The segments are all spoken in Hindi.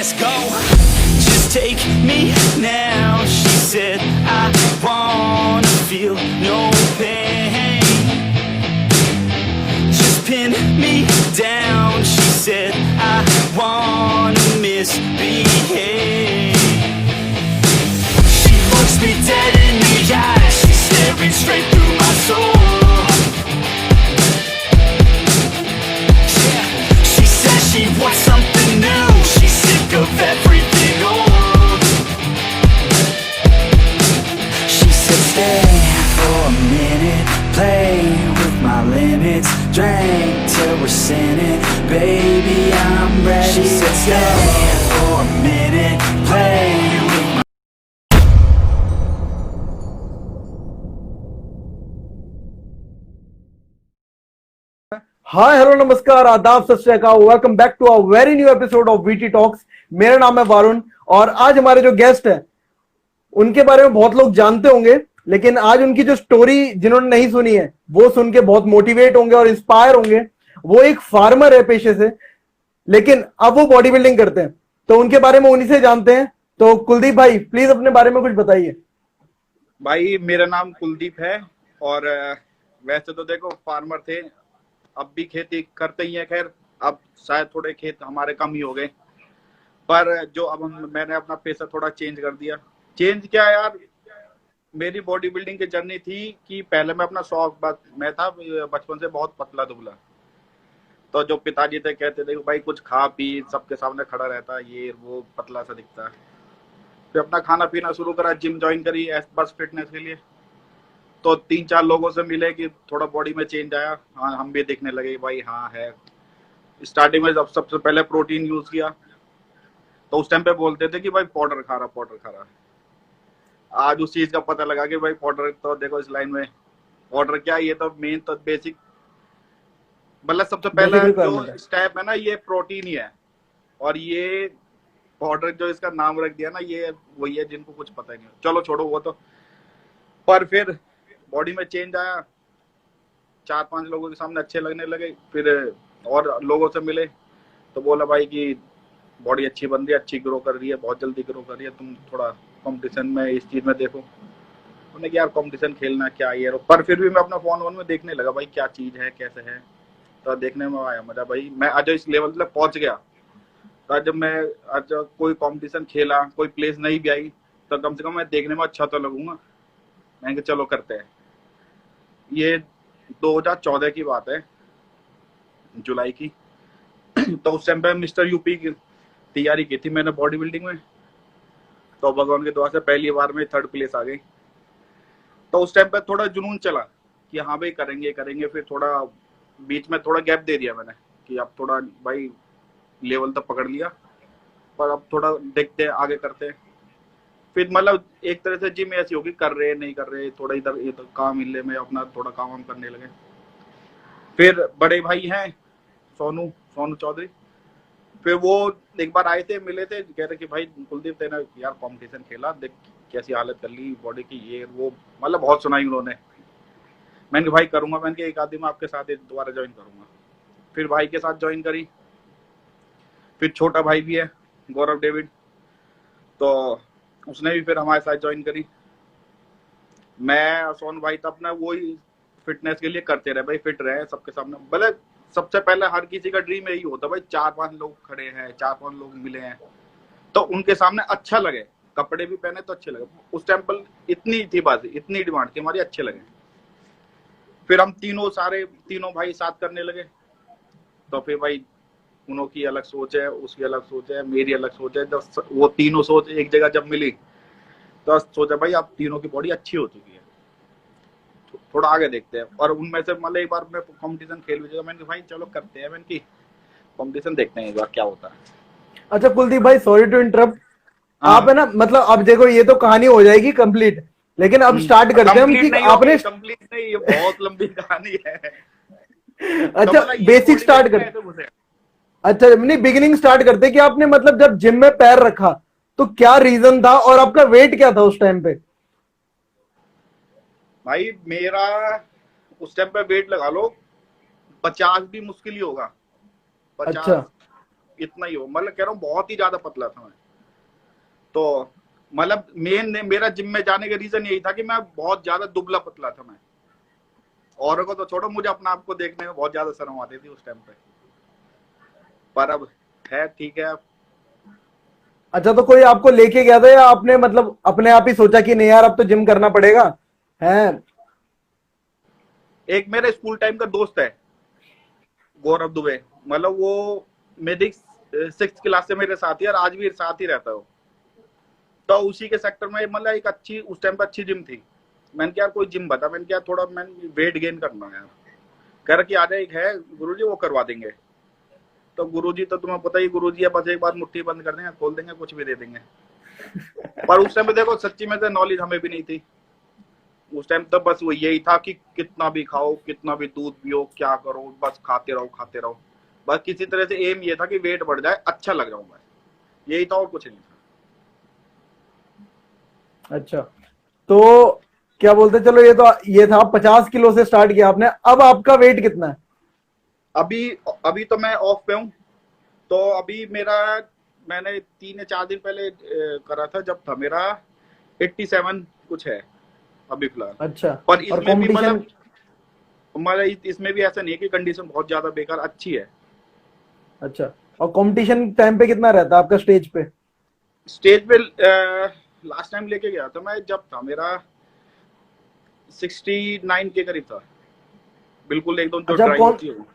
let's go. Just take me now. She said I wanna feel no pain. Just pin me down. She said I wanna misbehave. She looks me dead in the eyes. She's staring straight through my soul. Yeah, she says she wants something new. She's sick of everything old. She said stay for a minute, play with my limits, drink till we're sinning, baby I'm ready. She said stay for a minute, play with my hi hello नमस्कार आदाब सत श्री अकाल। Welcome back to a very new episode of VT talks. मेरा नाम है वारुण और आज हमारे जो गेस्ट हैं उनके बारे में बहुत लोग जानते होंगे, लेकिन आज उनकी जो स्टोरी जिन्होंने नहीं सुनी है वो सुन के बहुत मोटिवेट होंगे और इंस्पायर होंगे। वो एक फार्मर है पेशे से, लेकिन अब वो बॉडी बिल्डिंग करते हैं, तो उनके बारे में उन्हीं से जानते हैं। तो कुलदीप भाई प्लीज अपने बारे में कुछ बताइए। भाई मेरा नाम कुलदीप है और वैसे तो देखो फार्मर थे, अब भी खेती करते ही है। खैर अब शायद थोड़े खेत हमारे कम ही हो गए, पर जो अब मैंने अपना पेशा थोड़ा चेंज कर दिया। चेंज क्या है यार, मेरी बॉडी बिल्डिंग की जर्नी थी कि पहले मैं अपना शौक मैं था बचपन से बहुत पतला दुबला, तो जो पिताजी थे कहते थे भाई कुछ खा पी, सबके सामने खड़ा रहता ये वो पतला सा दिखता है। फिर अपना खाना पीना शुरू करा, जिम ज्वाइन करी बस फिटनेस के लिए। तो 3-4 लोगों से मिले कि थोड़ा बॉडी में चेंज आया। हाँ हम भी देखने लगे भाई हाँ है। स्टार्टिंग में जब सबसे पहले प्रोटीन यूज किया तो उस टाइम पे बोलते थे कि भाई पाउडर खा रहा। आज उस चीज का पता लगा कि भाई पाउडर तो देखो इस लाइन में पाउडर क्या, ये तो मेन तो बेसिक मतलब सबसे पहला जो स्टेप है ना ये प्रोटीन ही है। और ये पाउडर जो इसका नाम रख दिया ना ये वही है जिनको कुछ पता ही नहीं। चलो छोड़ो वो तो। पर फिर बॉडी में चेंज आया, 4-5 लोगों के सामने अच्छे लगने लगे। फिर और लोगों से मिले तो बोला भाई कि बॉडी अच्छी बन रही है, अच्छी ग्रो कर रही है, बहुत जल्दी ग्रो कर रही है, तुम थोड़ा कंपटीशन में इस चीज में देखो। उन्होंने कि यार कंपटीशन खेलना क्या ये। पर फिर भी मैं अपना फोन में देखने लगा भाई क्या चीज है कैसे है, तो देखने में आया मजा। भाई मैं आज इस लेवल तक पहुंच गया, तो जब मैं आज कोई कंपटीशन खेला, कोई प्लेस नहीं भी आई, तो कम से कम मैं देखने में अच्छा तो लगूंगा। मैंने कहा चलो करते हैं। ये 2014 की बात है, जुलाई की। तो उस टाइम पे मिस्टर यूपी की तैयारी की थी मैंने बॉडी बिल्डिंग में, तो भगवान की दुआ से पहली बार में 3rd प्लेस आ गई। तो उस टाइम पे थोड़ा जुनून चला कि हाँ भाई करेंगे। फिर थोड़ा बीच में थोड़ा गैप दे दिया मैंने कि अब थोड़ा भाई लेवल तो पकड़ लिया, पर अब थोड़ा देखते हैं आगे करते हैं। फिर मतलब एक तरह से जिम ऐसी होगी, कर रहे नहीं कर रहे, थोड़ा इधर काम मिलने में अपना थोड़ा काम हम करने लगे। फिर बड़े भाई हैं सोनू चौधरी, फिर वो एक बार आए थे, मिले थे, कह रहे कि भाई कुलदीप तेना यार कंपटीशन खेला, देख कैसी हालत कर ली बॉडी की ये वो, मतलब बहुत सुनाई उन्होंने। मैंने भाई करूंगा, मैंने एक आदमी में आपके साथ दोबारा ज्वाइन करूंगा। फिर भाई के साथ ज्वाइन करी। फिर छोटा भाई भी है गौरव डेविड, तो उसने भी फिर हमारे साथ ज्वाइन करी। मैं सोन भाई तो अपना वही फिटनेस के लिए करते रहे भाई, फिट रहे सबके सामने। भले सबसे पहले हर किसी का ड्रीम यही होता भाई 4-5 लोग खड़े हैं, 4-5 लोग मिले हैं तो उनके सामने अच्छा लगे, कपड़े भी पहने तो अच्छे लगे। उस टाइम पर इतनी थी बात, इतनी डिमांड थी हमारी, अच्छे लगे। फिर हम तीनों भाई साथ करने लगे। तो फिर भाई उनों की अलग सोच है, उसकी अलग सोच है, मेरी अलग सोच है। जब वो तीनों सोच एक जगह जब मिली तो सोचा भाई अब तीनों की बॉडी अच्छी हो चुकी है, थोड़ा आगे देखते हैं। और उनमें से मतलब एक बार मैं कंपटीशन खेल भी जाएगा, मैंने भाई चलो करते हैं, मैंने की कंपटीशन देखते हैं एक बार क्या होता है। अच्छा कुलदीप भाई सॉरी टू इंटरप्ट, आप है ना, मतलब अब देखो ये तो कहानी हो जाएगी कंप्लीट, लेकिन अब स्टार्ट करते हैं हम कि आपने कंप्लीट नहीं, ये बहुत लंबी कहानी है। अच्छा तो बेसिक स्टार्ट करते, अच्छा नहीं बिगिनिंग स्टार्ट करते कि आपने मतलब जब जिम में पैर रखा तो क्या रीजन था और आपका वेट क्या था उस टाइम पे? भाई मेरा उस टाइम पे वेट लगा लो 50 भी मुश्किल ही होगा। 50 अच्छा इतना ही हो, मतलब कह रहा हूँ बहुत ही ज्यादा पतला था मैं। तो मतलब मेन मेरा जिम में जाने का रीजन यही था कि मैं बहुत ज्यादा दुबला पतला था मैं। औरों को तो छोड़ो, मुझे अपने आप को देखने में बहुत ज्यादा शर्म आती थी उस टाइम पे, पर अब है ठीक है। अच्छा, तो कोई आपको लेके गया था या आपने मतलब अपने आप ही सोचा कि नहीं यार अब तो जिम करना पड़ेगा है? एक मेरे स्कूल टाइम का दोस्त है गौरव दुबे, मतलब वो मेरी 6th क्लास से मेरे साथ ही और आज भी साथ ही रहता है वो। तो उसी के सेक्टर में मतलब एक अच्छी उस टाइम पर अच्छी जिम थी। मैंने क्या कोई जिम बता, मैंने क्या थोड़ा मैंने वेट गेन करना है यार। कह रहा कि आ जाए, एक है गुरुजी वो करवा देंगे। तो गुरुजी तो तुम्हें पता ही गुरुजी है, बस एक बार मुट्ठी बंद कर देंगे, खोल देंगे, कुछ भी दे देंगे। पर उस टाइम पे देखो सच्ची में तो नॉलेज हमें भी नहीं थी उस टाइम। तो बस वो यही था कि कितना भी खाओ, कितना भी दूध पियो, क्या करो, बस खाते रहो। बस किसी तरह से एम ये था कि वेट बढ़ जाए, अच्छा लग जाऊं, बस यही था और कुछ नहीं था। अच्छा, तो क्या बोलते, चलो ये था 50 किलो से स्टार्ट किया आपने, अब आपका वेट कितना है? अभी तो मैं ऑफ पे हूँ। तो अभी मेरा मैंने 3 या 4 दिन पहले करा था, जब था मेरा 87 कुछ है अभी फिलहाल। अच्छा, पर और इसमें भी कंपटीशन? मतलब इसमें भी ऐसा नहीं है कि कंडीशन बहुत ज्यादा बेकार, अच्छी है। अच्छा, और कंपटीशन टाइम पे कितना रहता है आपका स्टेज पे? स्टेज पे लास्ट टाइम लेके गया था मैं, जब था मेरा 69 के करीब था, बिल्कुल एकदम जो अच्छा, ड्राई होती है वो।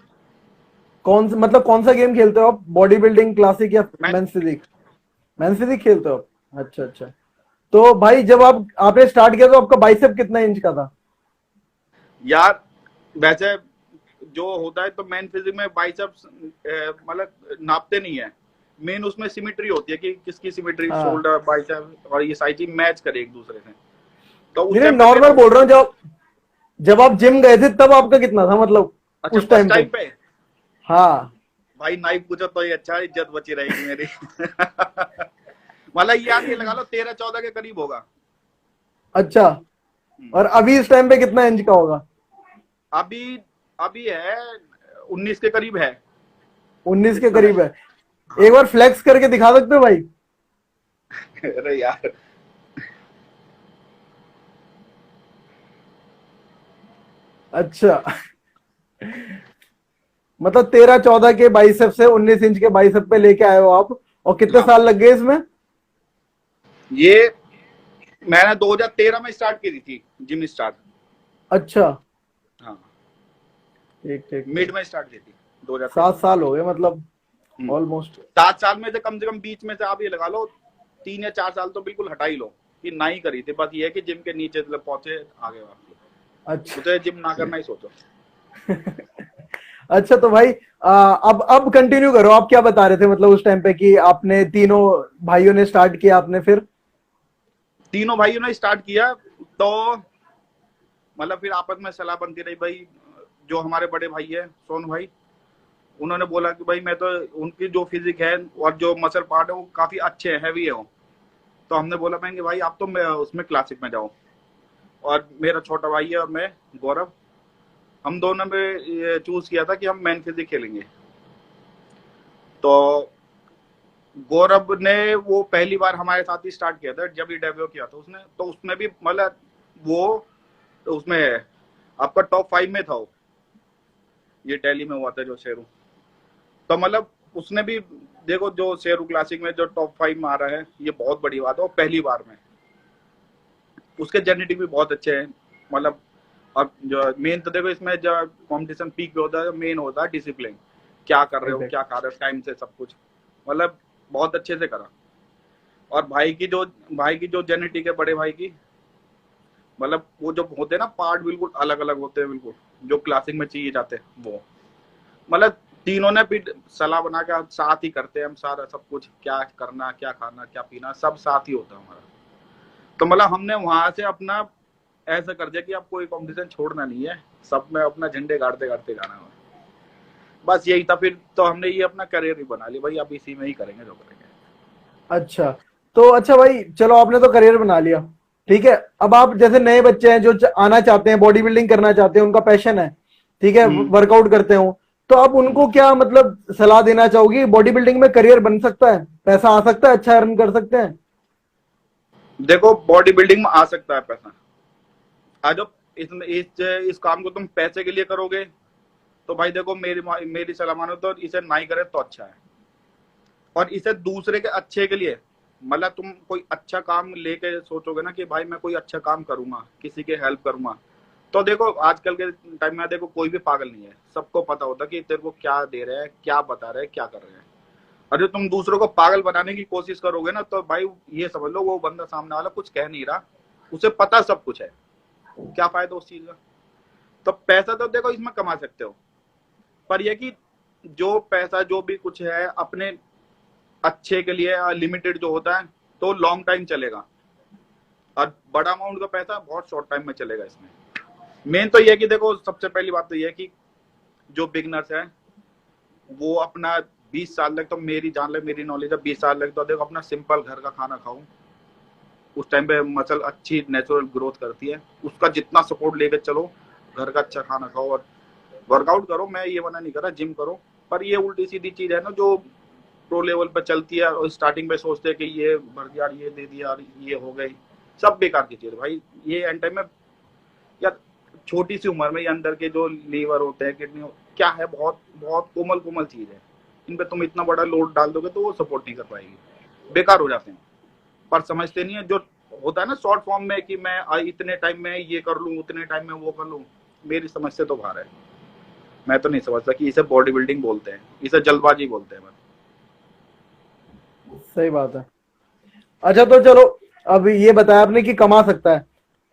मतलब कौन सा गेम खेलते हो आप, बॉडी बिल्डिंग, क्लासिक या मैं मेंस फिजिक? मेंस फिजिक खेलते हो आप? अच्छा अच्छा। तो भाई जब आपने स्टार्ट किया तो आपका बाइसेप कितना इंच का था? यार वैसे जो होता है तो मैन फिजिक में बाइसेप्स मतलब नापते नहीं है, मेन उसमें सिमेट्री होती है कि किसकी सिमेट्री हाँ, शोल्डर बाइसेप और ये सारी चीज मैच करे एक दूसरे से। तो उस नहीं टाइम पे नॉर्मल मेरा, बोल रहा हूँ, जब जब आप जिम गए थे तब आपका कितना था मतलब अच्छा उस फर्स्ट टाइम पे? टाइम पे हाँ। भाई नाइफ पूछो तो ये अच्छा, इज्जत बची रहेगी मेरी। मतलब यार ये लगा लो 13-14 के करीब होगा। अच्छा, और अभी इस टाइम पे कितना इंच का होगा? अभी अभी है 19 के करीब है 19 के इस समय। करीब है? एक बार फ्लेक्स करके दिखा सकते हो भाई? अरे यार अच्छा, मतलब 13-14 के बाइसेप से 19 इंच के बाइसेप पे लेके आए हो आप, और कितने हाँ, साल लग गए इसमें? ये मैंने 2013 में स्टार्ट की थी जिम स्टार्ट। अच्छा, हाँ, ठीक ठीक मिड ठीक। में स्टार्ट की थी 2013 7 में। साल हो गए मतलब, हम्म, ऑलमोस्ट। 7 साल में से कम बीच में से आप ये लगा लो 3 या 4 साल तो बिल्कुल हटा ही लो कि ना ही करी थी। बस ये है कि जिम के नीचे मतलब पहुंचे आगे वापस, अच्छा। मुझे जिम ना करना ही सोचो। अच्छा, तो भाई अब कंटिन्यू करो, आप क्या बता रहे थे मतलब उस टाइम पे कि आपने तीनों भाइयों ने स्टार्ट किया, आपने फिर? तीनों भाइयों ने स्टार्ट किया तो मतलब फिर आपस में सलाह बनती रही भाई। जो हमारे बड़े भाई है सोनू भाई, उन्होंने बोला कि भाई मैं तो, उनकी जो फिजिक है और जो मसल पार्ट है वो काफी अच्छे है, हैवी है वो। तो हमने बोला मैं कि भाई आप तो उसमें क्लासिक में जाओ। और मेरा छोटा भाई है और मैं गौरव, हम दोनों ने ये चूज किया था कि हम मैन फिजिक खेलेंगे। तो गौरव ने वो पहली बार हमारे साथ ही स्टार्ट किया था जब ये डेब्यू किया था उसने। तो उसमें भी मतलब वो उसमें आपका टॉप 5 में था वो, ये दिल्ली में हुआ था जो शेरू। तो मतलब उसने भी देखो, जो शेरू क्लासिक में जो टॉप 5 में आ रहा है ये बहुत बड़ी बात है। और पहली बार में उसके जेनेटिक भी बहुत अच्छे हैं मतलब। अब जो मेन तो देखो इसमें जो कंपटीशन पीक पे होता है, मेन होता है डिसिप्लिन, क्या कर रहे हो, क्या खा रहे हो, टाइम से सब कुछ, मतलब बहुत अच्छे से करा। और भाई की जो जेनेटिक है बड़े भाई की, मतलब वो जो होते हैं ना पार्ट बिल्कुल अलग अलग होते हैं, बिल्कुल जो क्लासिक में चाहिए जाते हैं वो। मतलब तीनों ने भी सलाह बना के साथ ही करते हैं हम सारा सब कुछ, क्या करना, क्या खाना, क्या पीना, सब साथ ही होता है हमारा। तो मतलब हमने वहां से अपना ऐसा कर दिया कि अब कोई कंपटीशन छोड़ना नहीं है, सब में अपना झंडे गाड़ते गाड़ते जाना है। बस यही था। फिर तो हमने ये अपना करियर ही बना लिया भाई, अब इसी में ही करेंगे जो करेंगे। अच्छा, तो अच्छा भाई चलो आपने तो करियर बना लिया, ठीक है। अब आप जैसे नए बच्चे हैं जो आना चाहते हैं, बॉडी बिल्डिंग करना चाहते हैं, उनका पैशन है, ठीक है, वर्कआउट करते हो, तो आप उनको क्या मतलब सलाह देना चाहोगे? बॉडी बिल्डिंग में करियर बन सकता है, पैसा आ सकता है, अच्छा अर्न कर सकते हैं? देखो बॉडी बिल्डिंग में आ सकता है पैसा। आज जब इस काम को तुम पैसे के लिए करोगे तो भाई देखो मेरी सलाह मानो तो इसे ना ही करे तो अच्छा है। और इसे दूसरे के अच्छे के लिए, मतलब तुम कोई अच्छा काम लेके सोचोगे ना कि भाई मैं कोई अच्छा काम करूंगा, किसी के हेल्प करूंगा, तो देखो आजकल के टाइम में देखो कोई भी पागल नहीं है, सबको पता होता कि तेरे को क्या दे रहे हैं, क्या बता रहे हैं, क्या कर रहे हैं। और जो तुम दूसरों को पागल बनाने की कोशिश करोगे ना, तो भाई ये समझ लो वो बंदा सामने वाला कुछ कह नहीं रहा, उसे पता सब कुछ है, क्या फायदा उस चीज का। तो पैसा तो देखो इसमें कमा सकते हो, पर यह कि जो पैसा जो भी कुछ है अपने अच्छे के लिए लिमिटेड जो होता है तो लॉन्ग टाइम चलेगा, और बड़ा अमाउंट का पैसा बहुत शॉर्ट टाइम में चलेगा। इसमें मेन तो यह है कि देखो सबसे पहली बात तो यह है कि जो बिगनर्स है वो अपना 20 साल तक, तो मेरी जान ले, मेरी नॉलेज है 20 साल तक तो देखो अपना सिंपल घर का खाना खाओ, उस टाइम पे मसल अच्छी नेचुरल ग्रोथ करती है, उसका जितना सपोर्ट लेकर चलो, घर का अच्छा खाना खाओ और वर्कआउट करो। मैं ये मना नहीं कर रहा, जिम करो, पर ये उल्टी सीधी चीज है ना जो प्रो लेवल पे चलती है और स्टार्टिंग में सोचते हैं कि ये भर दिया, ये दे दिया, ये हो गई, सब बेकार की चीज भाई। ये एंड टाइम में यार छोटी सी उम्र में ये अंदर के जो लीवर होते हैं, किडनी क्या है, बहुत बहुत कोमल कोमल चीज है, इन पे तुम इतना बड़ा लोड डाल दोगे तो वो सपोर्ट नहीं कर पाएगी, बेकार हो जाते हैं। पर समझते नहीं है जो होता है ना शॉर्ट फॉर्म में कि मैं इतने टाइम में ये कर लूं, उतने टाइम में वो कर लूं, मेरी समझ से तो बाहर है। मैं तो नहीं समझता कि इसे बॉडी बिल्डिंग बोलते हैं, इसे जल्दबाजी बोलते हैं। सही बात है। अच्छा तो चलो, अब ये बताया आपने कि कमा सकता है।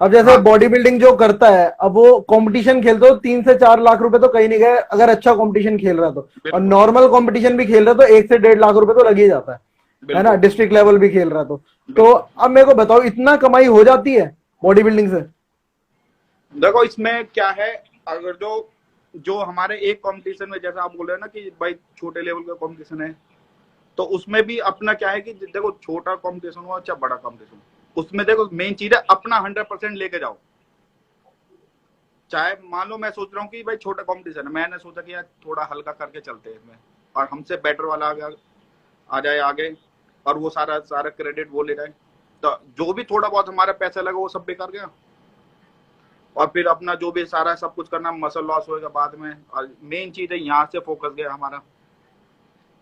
अब जैसे हाँ। बॉडी बिल्डिंग जो करता है, अब वो कंपटीशन खेलते हो 3 से 4 लाख रुपए तो कहीं नहीं गए अगर अच्छा कंपटीशन खेल रहा है तो, और बिल्कुल नॉर्मल कंपटीशन भी खेल रहा है तो 1 से 1.5 लाख रुपए तो लग ही जाता है ना? बिल्कुल डिस्ट्रिक्ट लेवल भी खेल रहा है तो बिल्कुल। अब मेरे को बताओ, इतना कमाई हो जाती है बॉडी बिल्डिंग से? देखो इसमें क्या है, अगर जो जो हमारे एक कंपटीशन में जैसा आप बोल रहे हैं ना कि भाई छोटे लेवल का कंपटीशन है, तो उसमें भी अपना क्या है कि देखो छोटा कंपटीशन हो चाहे बड़ा कंपटीशन, उसमें देखो मेन चीज है अपना 100% लेके जाओ। चाहे मान लो मैं सोच रहा हूँ कि भाई छोटा कंपटीशन है, मैंने सोचा कि यार थोड़ा हल्का करके चलते हैं इसमें, और हमसे बेटर वाला आ जाए आगे और वो सारा सारा क्रेडिट वो ले जाए, तो जो भी थोड़ा बहुत हमारा पैसा लगा वो सब बेकार गया, और फिर अपना जो भी सारा सब कुछ करना मसल लॉस होएगा बाद में, और मेन चीज है यहाँ से फोकस गया हमारा।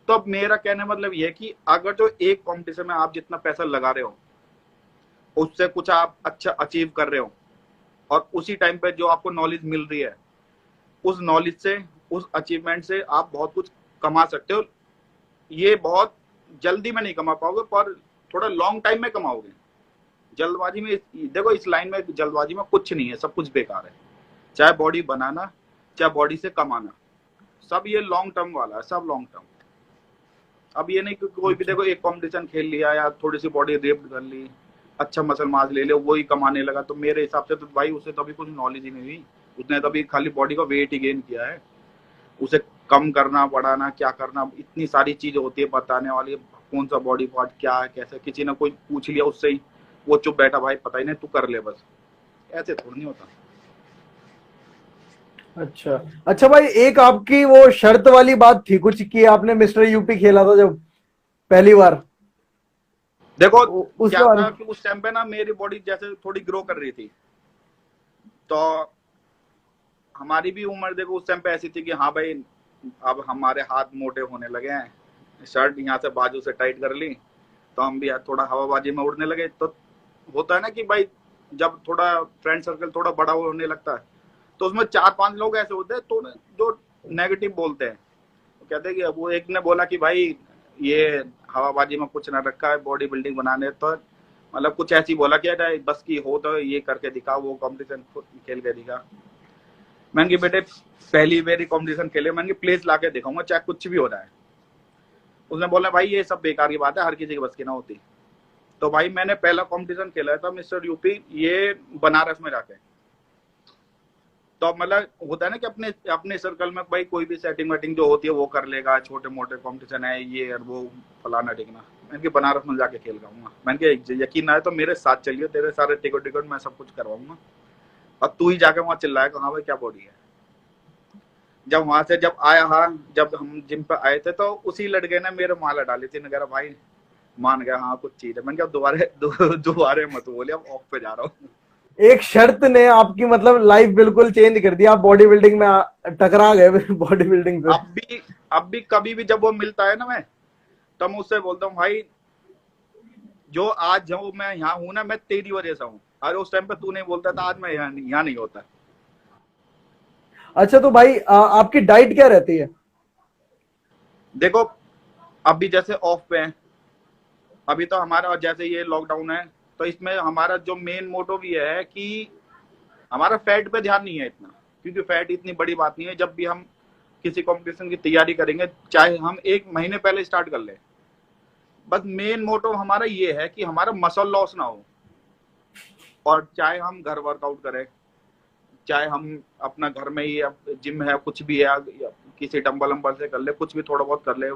तो अब मेरा कहने मतलब ये है कि अगर जो एक कंपटीशन में आप जितना पैसा लगा रहे हो उससे कुछ आप अच्छा अचीव कर रहे हो, और उसी टाइम पे जो आपको नॉलेज मिल रही है, उस नॉलेज से, उस अचीवमेंट से आप बहुत कुछ कमा सकते हो। ये बहुत जल्दी में नहीं कमा पाओगे, पर थोड़ा लॉन्ग टाइम में कमाओगे। जल्दबाजी में देखो इस लाइन में जल्दबाजी में कुछ नहीं है, सब कुछ बेकार है, चाहे बॉडी बनाना चाहे बॉडी से कमाना, सब ये लॉन्ग टर्म वाला है, सब लॉन्ग टर्म। अब ये नहीं कि कोई भी देखो एक कंपटीशन खेल लिया या थोड़ी सी बॉडी रिप्ड कर ली, अच्छा मसल मास ले लिया, वही कमाने लगा, तो मेरे हिसाब से तो भाई उसे तो अभी कुछ नॉलेज ही नहीं हुई, उसने तो अभी खाली बॉडी का वेट ही गेन किया है। उसे कम करना, बढ़ाना, क्या करना, इतनी सारी चीजें होती है बताने वाली, कौन सा बॉडी पार्ट क्या है कैसे, किसी ने कोई पूछ लिया उससे ही वो चुप बैठा, भाई पता ही नहीं तू कर ले बस, ऐसे थोड़ी नहीं होता। अच्छा अच्छा भाई, एक आपकी वो शर्त वाली बात थी कुछ कि आपने मिस्टर यूपी खेला था जब पहली बार, देखो उस क्या बार था कि उस टाइम पे ना मेरी बॉडी जैसे थोड़ी ग्रो कर रही थी, तो हमारी भी उम्र देखो उस टाइम पे ऐसी थी कि हाँ भाई अब हमारे हाथ मोटे होने लगे हैं, शर्ट यहाँ से बाजू से टाइट कर ली तो हम भी थोड़ा हवाबाजी में उड़ने लगे। तो होता है ना कि भाई जब थोड़ा फ्रेंड सर्कल थोड़ा बड़ा होने लगता है तो उसमें 4-5 लोग ऐसे होते हैं तो जो नेगेटिव बोलते हैं, तो कहते हैं कि वो एक ने बोला कि भाई ये हवाबाजी में कुछ ना रखा है, बॉडी बिल्डिंग बनाने, तो मतलब कुछ ऐसी बोला कि बस की हो तो ये करके दिखा, वो कंपटीशन खेल के दिखा। मैंने कि बेटे पहली मेरी कंपटीशन खेले, मैंने प्लेस ला के दिखाऊंगा चाहे कुछ भी हो रहा है। उसने बोला भाई ये सब बेकार की बात है, हर किसी की बस की ना होती। तो भाई मैंने पहला कंपटीशन खेला था मिस्टर यूपी, ये बनारस में जाके। तो मतलब होता है ना कि अपने अपने सर्कल में भाई कोई भी सेटिंग वेटिंग जो होती है वो कर लेगा, छोटे मोटे कंपटीशन है ये और वो फलाना टिकना, मैंने बनारस में जाके खेल गाऊंगा। मैंने यकीन आए तो मेरे साथ चलिए, तेरे सारे टिकट मैं सब कुछ करवाऊंगा, और तू ही जाके वहां चिल्लाएगा हाँ भाई क्या बॉडी है। जब वहां से जब आया, हाँ जब हम जिम पे आए थे तो उसी लड़के ने मेरे माला डाली थी, ने कहा भाई मान गया हाँ कुछ चीज है। मैंने कहा दोबारा मत बोलिए, अब ऑफ पे जा रहा हूँ। एक शर्त ने आपकी मतलब लाइफ बिल्कुल चेंज कर दी, आप बॉडी बिल्डिंग में टकरा गए बॉडी बिल्डिंग से। अब भी कभी भी जब वो मिलता है ना, मैं तब मैं उससे बोलता हूँ भाई जो आज जो मैं यहाँ हूँ ना, मैं तेरी वजह से हूँ। अरे उस टाइम पे तू नहीं बोलता था, आज मैं यहाँ नहीं होता। अच्छा तो भाई आपकी डाइट क्या रहती है? देखो अभी जैसे ऑफ पे है, अभी तो हमारा जैसे ये लॉकडाउन है, तो इसमें हमारा जो मेन मोटो भी है कि हमारा फैट पे ध्यान नहीं है इतना, क्योंकि फैट इतनी बड़ी बात नहीं है। जब भी हम किसी कंपटीशन की तैयारी करेंगे, चाहे हम 1 महीने पहले स्टार्ट कर ले, बस मेन मोटो हमारा ये है कि हमारा मसल लॉस ना हो। और चाहे हम घर वर्कआउट करें, चाहे हम अपना घर में ही जिम है कुछ भी है, या किसी डंबल वंबल से कर ले, कुछ भी थोड़ा बहुत कर ले,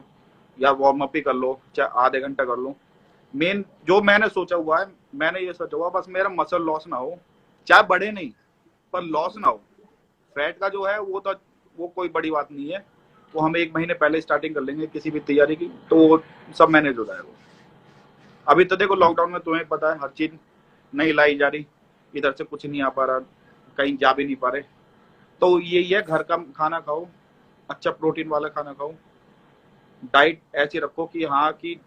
या वार्म अप ही कर लो, चाहे आधे घंटा कर लो। मेन जो मैंने सोचा हुआ है, मैंने ये सोचा हुआ बस मेरा मसल लॉस ना हो, चाहे बढ़े नहीं पर लॉस ना हो। फैट का जो है वो तो वो कोई बड़ी बात नहीं है, वो हम 1 महीने पहले स्टार्टिंग कर लेंगे किसी भी तैयारी की, तो वो सब मैनेज हो जाएगा। अभी तो देखो लॉकडाउन में तुम्हें पता है हर चीज नहीं लाई जा रही, इधर से कुछ नहीं आ पा रहा, कहीं जा भी नहीं पा रहे। तो यही है, घर का खाना खाओ, अच्छा प्रोटीन वाला खाना खाओ, डाइट ऐसी रखो कि हाँ कि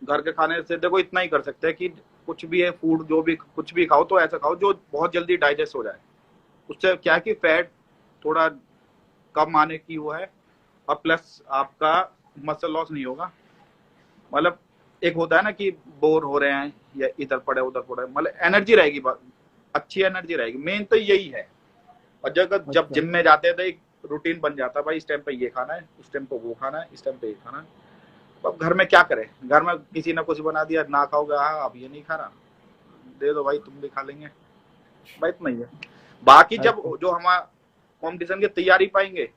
घर के खाने से देखो इतना ही कर सकते हैं कि कुछ भी है फूड, जो भी कुछ भी खाओ तो ऐसा खाओ जो बहुत जल्दी डाइजेस्ट हो जाए। उससे क्या है कि फैट थोड़ा कम आने की वो है, और प्लस आपका मसल लॉस नहीं होगा। मतलब एक होता है ना कि बोर हो रहे हैं या इधर पड़े उधर पड़े, मतलब एनर्जी रहेगी, अच्छी एनर्जी रहेगी। मेन तो यही है। और जब जिम में जाते हैं तो एक रूटीन बन जाता है, भाई इस टाइम पे ये खाना है, उस टाइम पे वो खाना है, इस टाइम पे ये खाना है। तो अब घर में क्या करें, घर में किसी ने कुछ बना दिया, ना खाओगे, हाँ अब ये नहीं खाना, दे दो भाई तुम भी खा लेंगे, भाई इतना ही है। बाकी जब जो हमारा कॉम्पिटिशन की तैयारी पाएंगे,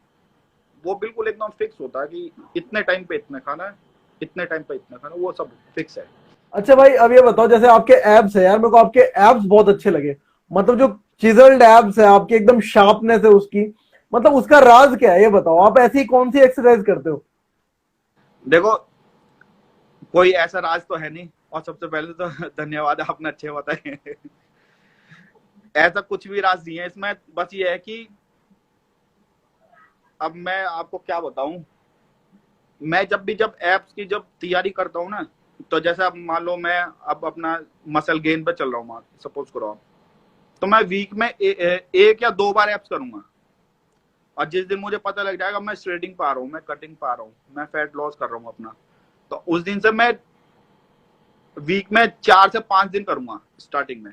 वो बिल्कुल एकदम फिक्स होता है कि इतने टाइम पे इतना खाना है, इतने टाइम पे इतना खाना, वो सब फिक्स है। अच्छा भाई अब ये बताओ, जैसे आपके एब्स है यार, मेरे को आपके एब्स बहुत अच्छे लगे। मतलब जो चिजल्ड एब्स है आपकी, एकदम शार्पनेस है उसकी, मतलब उसका राज क्या है ये बताओ। आप ऐसी कौन सी एक्सरसाइज करते हो? देखो कोई ऐसा राज तो है नहीं, और सबसे पहले तो धन्यवाद आपने अच्छे बताए। ऐसा कुछ भी राज नहीं है इसमें, बस ये है कि अब मैं आपको क्या बताऊं, मैं जब एप्स की जब तैयारी करता हूँ ना, तो जैसे अब मान लो मैं अब अपना मसल गेन पे चल रहा हूँ, सपोज करो, तो मैं वीक में एक या 2 बार एप्स करूंगा। और जिस दिन मुझे पता लग जाएगा मैं श्रेडिंग पा रहा हूँ, मैं कटिंग पा रहा हूँ, मैं फैट लॉस कर रहा हूँ अपना, तो उस दिन से मैं वीक में 4 से 5 दिन करूंगा स्टार्टिंग में।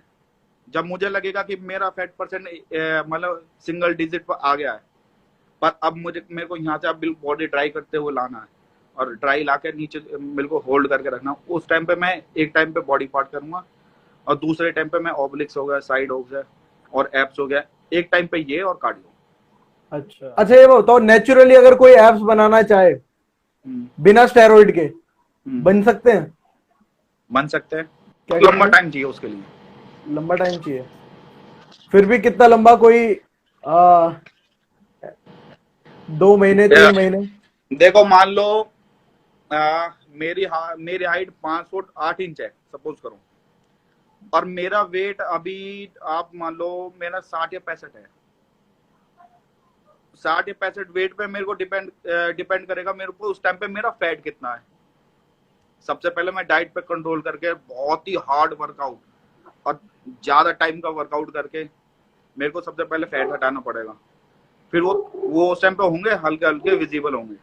जब मुझे लगेगा कि मेरा फैट परसेंट मतलब सिंगल डिजिट पर आ गया है, पर अब मेरे को यहाँ से अब बिल्कुल बॉडी ड्राई करते हुए लाना है, और ड्राई ला के नीचे मेरे को होल्ड करके रखना। उस टाइम पे मैं एक टाइम पे बॉडी पार्ट करूंगा, और दूसरे टाइम पे मैं ऑब्लिक्स हो गया, साइड हो गया, और एप्स हो गया, एक टाइम पे ये और कार्डियो। अच्छा ये बताओ, नेचुरली अगर कोई एप्स बनाना चाहे बिना स्टेरॉइड के, बन सकते हैं? बन सकते हैं, क्या लंबा टाइम चाहिए उसके लिए, लंबा टाइम चाहिए। फिर भी कितना लंबा, कोई 2 महीने 3 महीने? देखो मान लो मेरी हाइट 5 फुट 8 इंच है सपोज करो, और मेरा वेट अभी आप मान लो मेरा 60 या 65 है। 60 या 65 वेट पे मेरे को डिपेंड करेगा मेरे को उस टाइम पे मेरा फैट कितना है। सबसे पहले मैं डाइट पे कंट्रोल करके बहुत ही हार्ड वर्कआउट और ज्यादा टाइम का वर्कआउट करके मेरे को सबसे पहले फैट हटाना पड़ेगा। फिर वो उस टाइम पे होंगे हल्के हल्के विजिबल होंगे।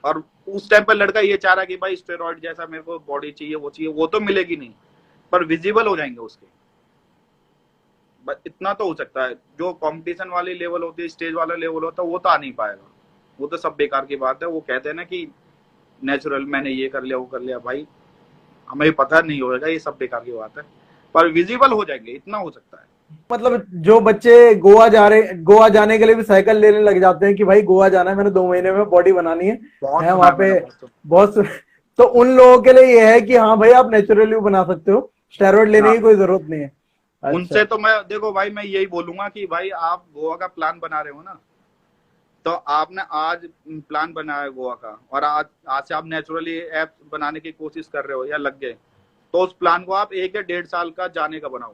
और उस टाइम पे लड़का ये चाह रहा कि भाई स्टेरॉइड जैसा मेरे को बॉडी चाहिए, वो तो मिलेगी नहीं, पर विजिबल हो जाएंगे उसके। बस इतना तो हो सकता है। जो कंपटीशन वाली लेवल होती है, स्टेज वाला लेवल होता है, वो तो आ नहीं पाएगा, वो तो सब बेकार की बात है। वो कहते हैं ना कि नेचुरल मैंने ये कर लिया वो कर लिया, भाई हमें पता नहीं होगा, ये सब बेकार की बात है, पर विजिबल हो जाएंगे, इतना हो सकता है। मतलब जो बच्चे गोवा जाने के लिए भी साइकिल लेने लग जाते हैं कि भाई गोवा जाना है, मैंने 2 महीने में बॉडी बनानी है वहां पे बहुत तो उन लोगों के लिए ये है कि हाँ भाई आप नेचुरली बना सकते हो, स्टेरॉइड लेने की कोई जरूरत नहीं है। उनसे तो मैं देखो भाई मैं यही बोलूंगा कि भाई आप गोवा का प्लान बना रहे हो ना, तो आपने आज प्लान बनाया गोवा का और आज से आप नेचुरली ऐप बनाने की कोशिश कर रहे हो या लग गए, तो उस प्लान को आप 1 या 1.5 साल का जाने का बनाओ।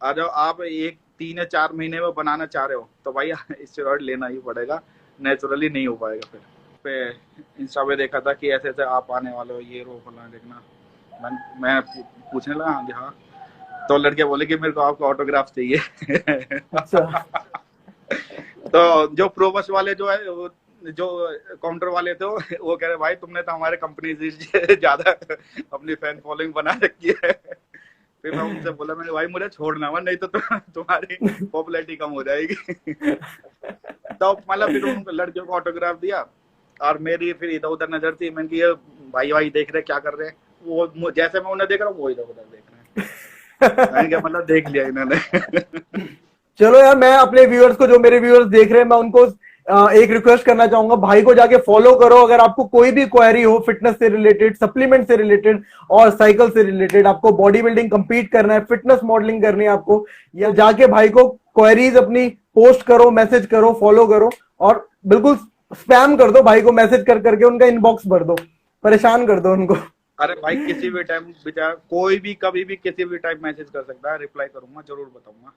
अगर आप 3 या 4 महीने में बनाना चाह रहे हो तो भाई स्टेरॉइड लेना ही पड़ेगा, नेचुरली नहीं हो पाएगा। फिर पे इंस्टा पे देखा था कि ऐसे ऐसे आप आने वाले हो, ये रो फला देखना। मैं पूछने लगा हाँ जी हाँ, तो लड़के बोले कि मेरे को आपका ऑटोग्राफ चाहिए। अच्छा। तो जो प्रोबस वाले जो है जो काउंटर वाले थे वो कह रहे भाई तुमने तो हमारे कंपनी से ज्यादा अपनी फैन फॉलोइंग बना रखी है। फिर मैं उनसे बोला, मैंने भाई मुझे छोड़ना मत, नहीं तो तुम्हारी पॉपुलैरिटी कम हो जाएगी। तो मतलब फिर उन लड़कियों को ऑटोग्राफ दिया और मेरी फिर इधर उधर नजर थी। मैंने कि ये भाई देख रहे क्या कर रहे हैं, वो जैसे मैं उन्हें देख रहा हूँ वो इधर उधर देख रहे हैं। मैंने क्या मतलब देख लिया इन्होंने। चलो यार, मैं अपने व्यूअर्स को, जो मेरे व्यूअर्स देख रहे हैं, मैं उनको एक रिक्वेस्ट करना चाहूंगा, भाई को जाके फॉलो करो। अगर आपको कोई भी क्वेरी हो फिटनेस से रिलेटेड, सप्लीमेंट से रिलेटेड और साइकिल से रिलेटेड, आपको बॉडी बिल्डिंग कंप्लीट करना है, फिटनेस मॉडलिंग करनी है आपको, या जाके भाई को क्वेरीज अपनी पोस्ट करो, मैसेज करो, फॉलो करो और बिल्कुल स्पैम कर दो भाई को, मैसेज कर करके उनका इनबॉक्स भर दो, परेशान कर दो उनको। अरे भाई किसी भी टाइम बेचारा कोई भी कभी भी किसी भी टाइम मैसेज कर सकता है, रिप्लाई करूंगा, जरूर बताऊंगा।